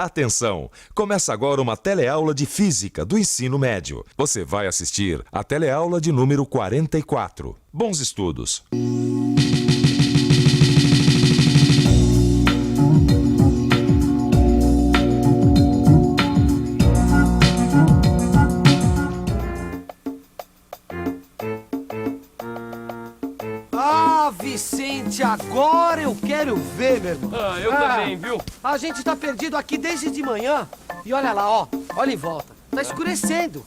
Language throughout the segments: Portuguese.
Atenção! Começa agora uma teleaula de Física do Ensino Médio. Você vai assistir a teleaula de número 44. Bons estudos! Vicente, agora eu quero ver, meu irmão. Eu também, viu? A gente tá perdido aqui desde de manhã. E olha lá, ó. Olha em volta. Tá escurecendo.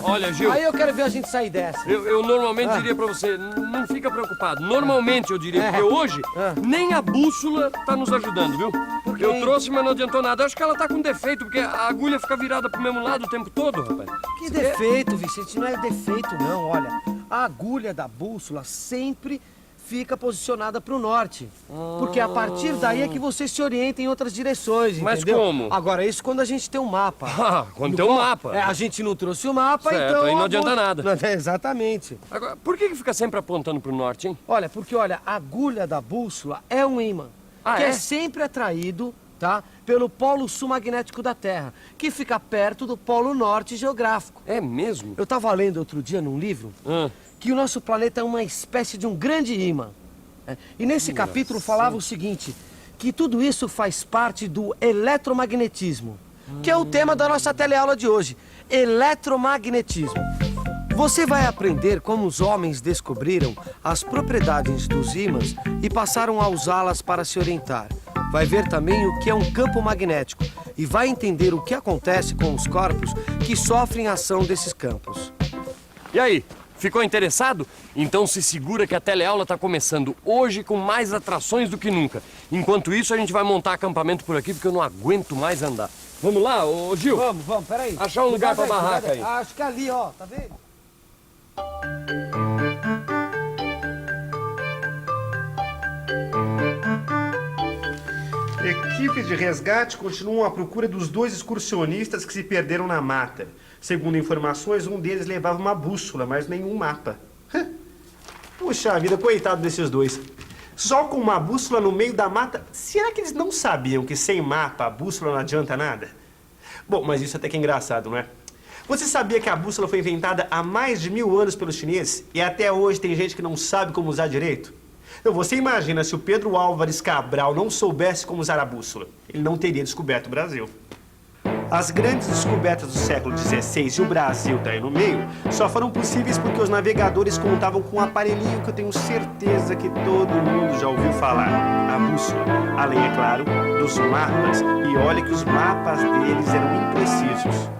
Olha, Gil. Aí eu quero ver a gente sair dessa. Eu normalmente diria pra você, não fica preocupado. Normalmente eu diria, porque hoje nem a bússola tá nos ajudando, viu? Por quê? Eu trouxe, mas não adiantou nada. Eu acho que ela tá com defeito, porque a agulha fica virada pro mesmo lado o tempo todo, rapaz. Que defeito, Vicente. Não é defeito, não. Olha, a agulha da bússola sempre fica posicionada para o norte. Porque a partir daí é que você se orienta em outras direções, Mas entendeu? como? Agora, isso quando a gente tem um mapa. Quando tem um mapa. A gente não trouxe o mapa, Certo, então... aí não adianta nada. Exatamente. Agora, por que fica sempre apontando pro norte, hein? Olha, porque, olha, a agulha da bússola é um ímã. Ah, que é? é sempre atraído, tá? Pelo polo sul magnético da Terra, que fica perto do polo norte geográfico. É mesmo? Eu estava lendo outro dia num livro que o nosso planeta é uma espécie de um grande ímã. E nesse capítulo falava o seguinte, que tudo isso faz parte do eletromagnetismo, que é o tema da nossa teleaula de hoje, eletromagnetismo. Você vai aprender como os homens descobriram as propriedades dos ímãs e passaram a usá-las para se orientar. Vai ver também o que é um campo magnético e vai entender o que acontece com os corpos que sofrem a ação desses campos. E aí? Ficou interessado? Então se segura que a teleaula está começando hoje com mais atrações do que nunca. Enquanto isso, a gente vai montar acampamento por aqui porque eu não aguento mais andar. Vamos lá, ô Gil? Vamos, peraí. Achar um lugar pra barraca aí. Acho que é ali, ó, tá vendo? Equipes de resgate continuam à procura dos 2 excursionistas que se perderam na mata. Segundo informações, um deles levava uma bússola, mas nenhum mapa. Puxa vida, coitado desses 2. Só com uma bússola no meio da mata, será que eles não sabiam que sem mapa a bússola não adianta nada? Bom, mas isso até que é engraçado, não é? Você sabia que a bússola foi inventada há mais de 1000 anos pelos chineses e até hoje tem gente que não sabe como usar direito? Então, você imagina se o Pedro Álvares Cabral não soubesse como usar a bússola. Ele não teria descoberto o Brasil. As grandes descobertas do século XVI e o Brasil tá aí no meio só foram possíveis porque os navegadores contavam com um aparelhinho que eu tenho certeza que todo mundo já ouviu falar, a bússola. Além, é claro, dos mapas. E olha que os mapas deles eram imprecisos.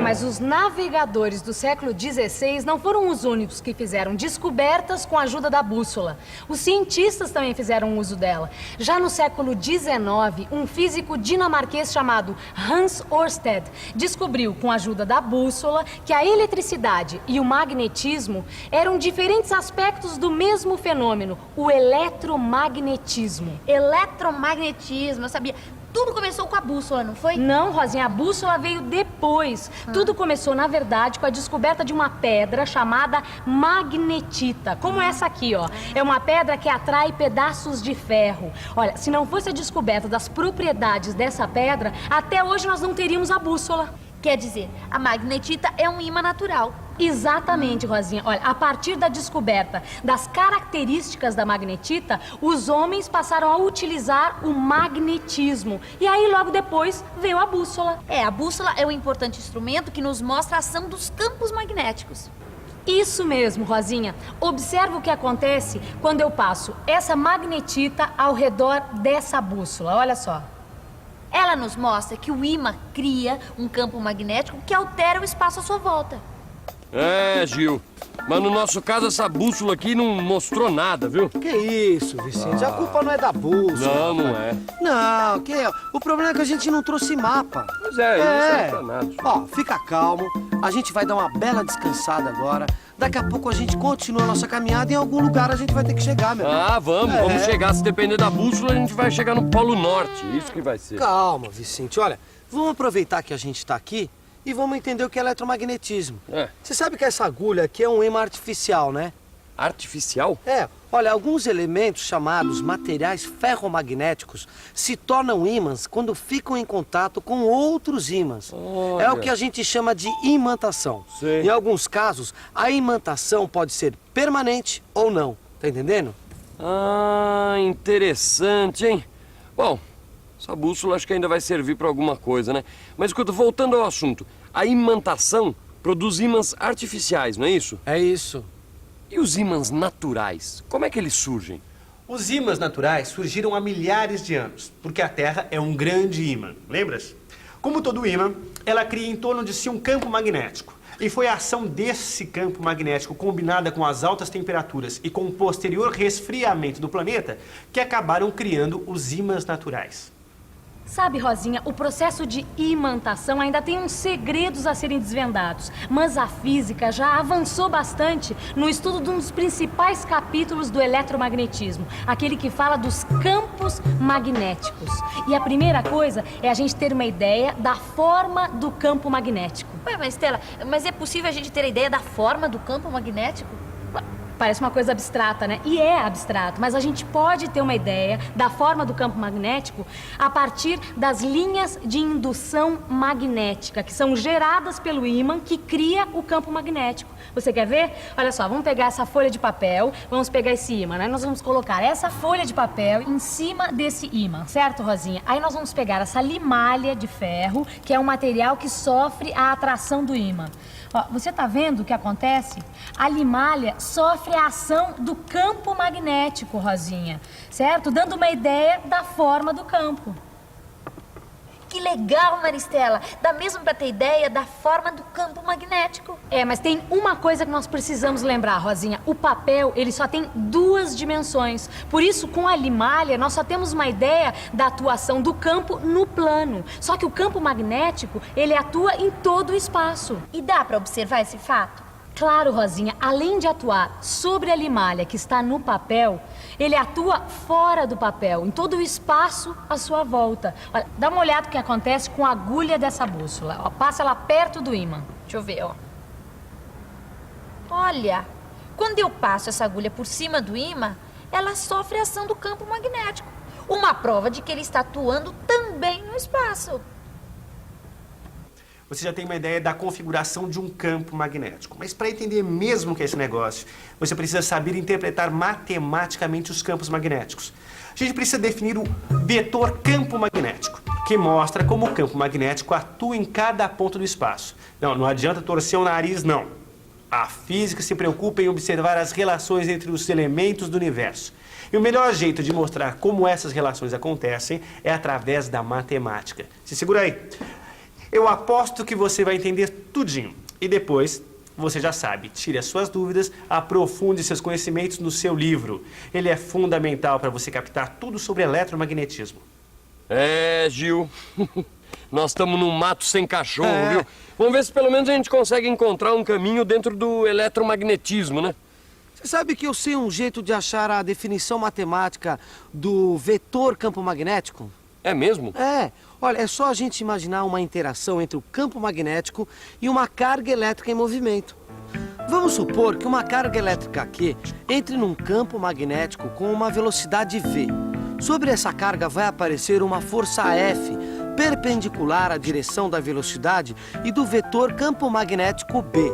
Mas os navegadores do século XVI não foram os únicos que fizeram descobertas com a ajuda da bússola. Os cientistas também fizeram uso dela. Já no século XIX, um físico dinamarquês chamado Hans Ørsted descobriu, com a ajuda da bússola, que a eletricidade e o magnetismo eram diferentes aspectos do mesmo fenômeno, o eletromagnetismo. Eletromagnetismo, eu sabia. Tudo começou com a bússola, não foi? Não, Rosinha, a bússola veio depois. Tudo começou, na verdade, com a descoberta de uma pedra chamada magnetita, como essa aqui, ó. É uma pedra que atrai pedaços de ferro. Olha, se não fosse a descoberta das propriedades dessa pedra, até hoje nós não teríamos a bússola. Quer dizer, a magnetita é um ímã natural. Exatamente, Rosinha. Olha, a partir da descoberta das características da magnetita, os homens passaram a utilizar o magnetismo. E aí, logo depois, veio a bússola. A bússola é um importante instrumento que nos mostra a ação dos campos magnéticos. Isso mesmo, Rosinha. Observa o que acontece quando eu passo essa magnetita ao redor dessa bússola. Olha só. Ela nos mostra que o ímã cria um campo magnético que altera o espaço à sua volta. Gil. Mas no nosso caso, essa bússola aqui não mostrou nada, viu? Que isso, Vicente? A culpa não é da bússola. Não é. Não, o problema é que a gente não trouxe mapa. Pois é, isso não é nada. Ó, fica calmo. A gente vai dar uma bela descansada agora. Daqui a pouco a gente continua a nossa caminhada e em algum lugar a gente vai ter que chegar, meu. Vamos chegar. Se depender da bússola, a gente vai chegar no Polo Norte. Isso que vai ser. Calma, Vicente. Olha, vamos aproveitar que a gente tá aqui e vamos entender o que é eletromagnetismo. Você sabe que essa agulha aqui é um ímã artificial, né? Artificial? Olha, alguns elementos chamados materiais ferromagnéticos se tornam ímãs quando ficam em contato com outros ímãs. Olha. É o que a gente chama de imantação. Sei. Em alguns casos, a imantação pode ser permanente ou não. Tá entendendo? Ah, interessante, hein? Bom, essa bússola acho que ainda vai servir para alguma coisa, né? Mas escuta, voltando ao assunto, a imantação produz ímãs artificiais, não é isso? É isso. E os ímãs naturais, como é que eles surgem? Os ímãs naturais surgiram há milhares de anos, porque a Terra é um grande ímã, lembras? Como todo ímã, ela cria em torno de si um campo magnético. E foi a ação desse campo magnético combinada com as altas temperaturas e com o posterior resfriamento do planeta que acabaram criando os ímãs naturais. Sabe, Rosinha, o processo de imantação ainda tem uns segredos a serem desvendados, mas a física já avançou bastante no estudo de um dos principais capítulos do eletromagnetismo, aquele que fala dos campos magnéticos. E a primeira coisa é a gente ter uma ideia da forma do campo magnético. Ué, mas Stella, mas é possível a gente ter a ideia da forma do campo magnético? Parece uma coisa abstrata, né? E é abstrato, mas a gente pode ter uma ideia da forma do campo magnético a partir das linhas de indução magnética, que são geradas pelo ímã que cria o campo magnético. Você quer ver? Olha só, vamos pegar essa folha de papel, vamos pegar esse ímã, né? Nós vamos colocar essa folha de papel em cima desse ímã, certo, Rosinha? Aí nós vamos pegar essa limalha de ferro, que é um material que sofre a atração do ímã. Ó, você tá vendo o que acontece? A limalha sofre a ação do campo magnético, Rosinha, certo? Dando uma ideia da forma do campo. Que legal, Maristela! Dá mesmo pra ter ideia da forma do campo magnético. É, mas tem uma coisa que nós precisamos lembrar, Rosinha. O papel, ele só tem 2 dimensões. Por isso, com a limalha, nós só temos uma ideia da atuação do campo no plano. Só que o campo magnético, ele atua em todo o espaço. E dá pra observar esse fato? Claro, Rosinha, além de atuar sobre a limalha que está no papel, ele atua fora do papel, em todo o espaço à sua volta. Olha, dá uma olhada no que acontece com a agulha dessa bússola. Ó, passa ela perto do ímã. Deixa eu ver, ó. Olha, quando eu passo essa agulha por cima do ímã, ela sofre a ação do campo magnético. Uma prova de que ele está atuando também no espaço. Você já tem uma ideia da configuração de um campo magnético. Mas para entender mesmo o que é esse negócio, você precisa saber interpretar matematicamente os campos magnéticos. A gente precisa definir o vetor campo magnético, que mostra como o campo magnético atua em cada ponto do espaço. Não adianta torcer o nariz, não. A física se preocupa em observar as relações entre os elementos do universo. E o melhor jeito de mostrar como essas relações acontecem é através da matemática. Se segura aí. Eu aposto que você vai entender tudinho. E depois, você já sabe, tire as suas dúvidas, aprofunde seus conhecimentos no seu livro. Ele é fundamental para você captar tudo sobre eletromagnetismo. É, Gil. Nós estamos num mato sem cachorro, viu? Vamos ver se pelo menos a gente consegue encontrar um caminho dentro do eletromagnetismo, né? Você sabe que eu sei um jeito de achar a definição matemática do vetor campo magnético? É mesmo? É. Olha, é só a gente imaginar uma interação entre o campo magnético e uma carga elétrica em movimento. Vamos supor que uma carga elétrica Q entre num campo magnético com uma velocidade V. Sobre essa carga vai aparecer uma força F, perpendicular à direção da velocidade e do vetor campo magnético B.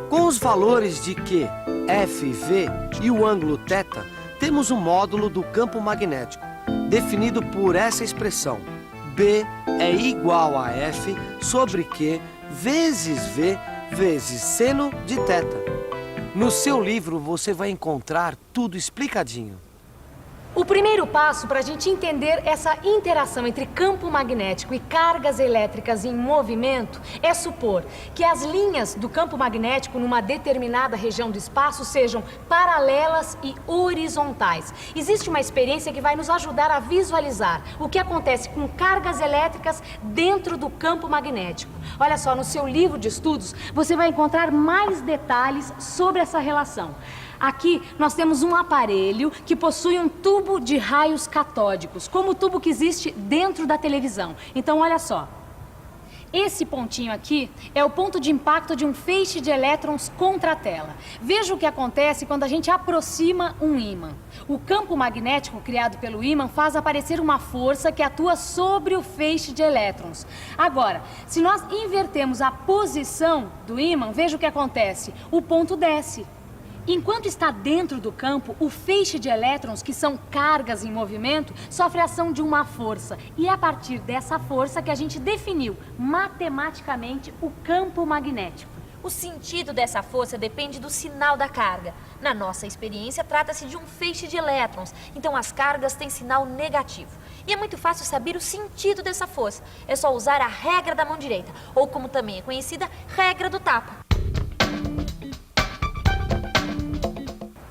Com os valores de Q, F, V e o ângulo θ, temos um módulo do campo magnético, definido por essa expressão. B é igual a F sobre Q vezes V vezes seno de θ. No seu livro você vai encontrar tudo explicadinho. O primeiro passo para a gente entender essa interação entre campo magnético e cargas elétricas em movimento é supor que as linhas do campo magnético numa determinada região do espaço sejam paralelas e horizontais. Existe uma experiência que vai nos ajudar a visualizar o que acontece com cargas elétricas dentro do campo magnético. Olha só, no seu livro de estudos você vai encontrar mais detalhes sobre essa relação. Aqui nós temos um aparelho que possui um tubo de raios catódicos, como o tubo que existe dentro da televisão. Então, olha só. Esse pontinho aqui é o ponto de impacto de um feixe de elétrons contra a tela. Veja o que acontece quando a gente aproxima um ímã. O campo magnético criado pelo ímã faz aparecer uma força que atua sobre o feixe de elétrons. Agora, se nós invertermos a posição do ímã, veja o que acontece. O ponto desce. Enquanto está dentro do campo, o feixe de elétrons, que são cargas em movimento, sofre a ação de uma força. E é a partir dessa força que a gente definiu matematicamente o campo magnético. O sentido dessa força depende do sinal da carga. Na nossa experiência, trata-se de um feixe de elétrons, então as cargas têm sinal negativo. E é muito fácil saber o sentido dessa força. É só usar a regra da mão direita, ou como também é conhecida, regra do tapa.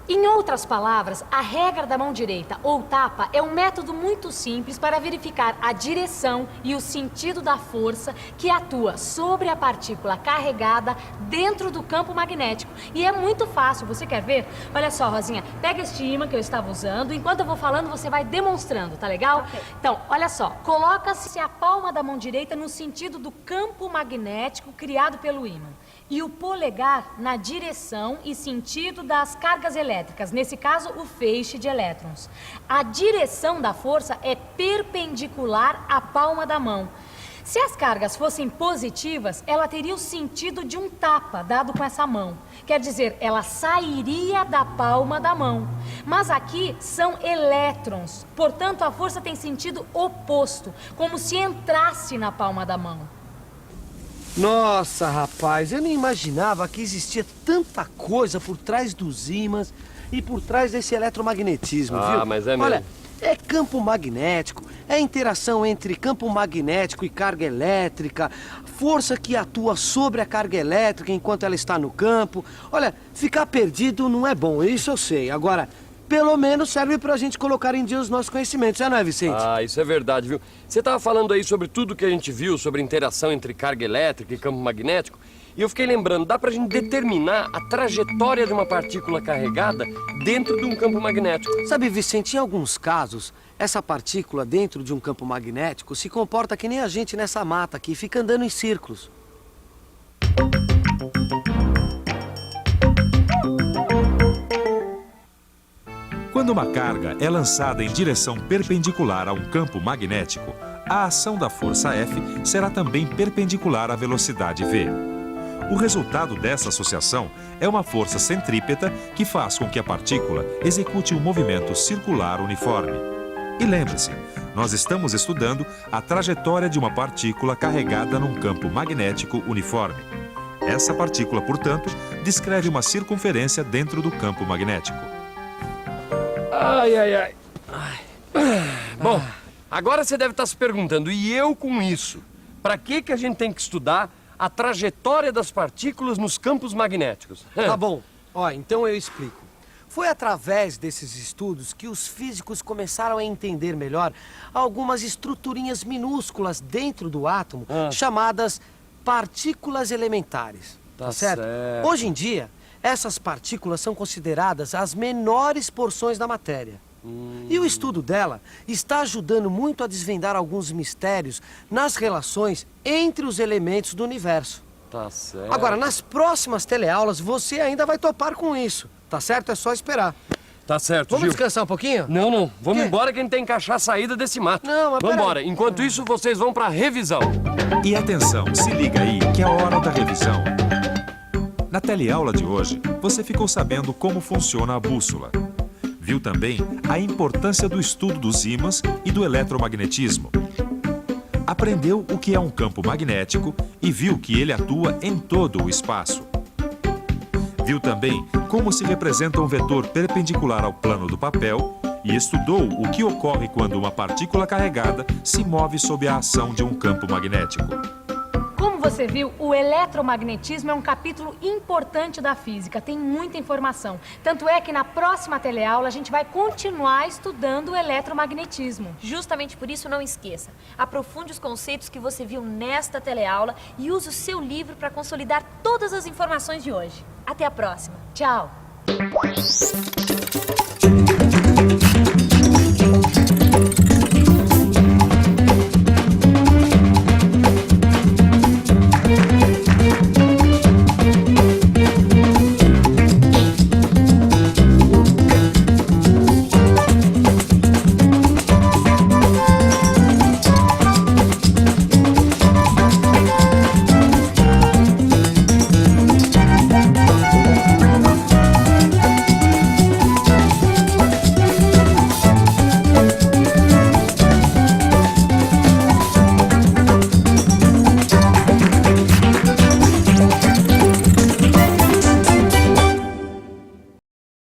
Em outras palavras, a regra da mão direita ou tapa é um método muito simples para verificar a direção e o sentido da força que atua sobre a partícula carregada dentro do campo magnético. E é muito fácil, você quer ver? Olha só, Rosinha, pega este ímã que eu estava usando, enquanto eu vou falando você vai demonstrando, tá legal? Ok. Então, olha só, coloca-se a palma da mão direita no sentido do campo magnético criado pelo ímã. E o polegar na direção e sentido das cargas elétricas, nesse caso, o feixe de elétrons. A direção da força é perpendicular à palma da mão. Se as cargas fossem positivas, ela teria o sentido de um tapa dado com essa mão. Quer dizer, ela sairia da palma da mão. Mas aqui são elétrons, portanto, a força tem sentido oposto, como se entrasse na palma da mão. Nossa, rapaz, eu nem imaginava que existia tanta coisa por trás dos ímãs e por trás desse eletromagnetismo, viu? Mas é mesmo. Olha, é campo magnético, é interação entre campo magnético e carga elétrica, força que atua sobre a carga elétrica enquanto ela está no campo. Olha, ficar perdido não é bom, isso eu sei. Agora, pelo menos serve pra gente colocar em dia os nossos conhecimentos, não é, Vicente? Isso é verdade, viu? Você estava falando aí sobre tudo que a gente viu, sobre interação entre carga elétrica e campo magnético, e eu fiquei lembrando, dá pra gente determinar a trajetória de uma partícula carregada dentro de um campo magnético. Sabe, Vicente, em alguns casos, essa partícula dentro de um campo magnético se comporta que nem a gente nessa mata aqui, fica andando em círculos. Quando uma carga é lançada em direção perpendicular a um campo magnético, a ação da força F será também perpendicular à velocidade v. O resultado dessa associação é uma força centrípeta que faz com que a partícula execute um movimento circular uniforme. E lembre-se, nós estamos estudando a trajetória de uma partícula carregada num campo magnético uniforme. Essa partícula, portanto, descreve uma circunferência dentro do campo magnético. Ai. Bom, agora você deve estar se perguntando, e eu com isso? Para que a gente tem que estudar a trajetória das partículas nos campos magnéticos? Tá bom, ó, então eu explico. Foi através desses estudos que os físicos começaram a entender melhor algumas estruturinhas minúsculas dentro do átomo, chamadas partículas elementares. Tá certo? Hoje em dia, essas partículas são consideradas as menores porções da matéria. E o estudo dela está ajudando muito a desvendar alguns mistérios nas relações entre os elementos do universo. Tá certo. Agora, nas próximas teleaulas, você ainda vai topar com isso. Tá certo? É só esperar. Tá certo, Vamos Gil. descansar um pouquinho? Não. Vamos Quê? embora que a gente tem que achar a saída desse mato. Não, mas vamos peraí. embora. Enquanto isso, vocês vão pra revisão. E atenção, se liga aí que é hora da revisão. Na teleaula de hoje, você ficou sabendo como funciona a bússola. Viu também a importância do estudo dos ímãs e do eletromagnetismo. Aprendeu o que é um campo magnético e viu que ele atua em todo o espaço. Viu também como se representa um vetor perpendicular ao plano do papel e estudou o que ocorre quando uma partícula carregada se move sob a ação de um campo magnético. Como você viu, o eletromagnetismo é um capítulo importante da física, tem muita informação. Tanto é que na próxima teleaula a gente vai continuar estudando o eletromagnetismo. Justamente por isso, não esqueça. Aprofunde os conceitos que você viu nesta teleaula e use o seu livro para consolidar todas as informações de hoje. Até a próxima. Tchau!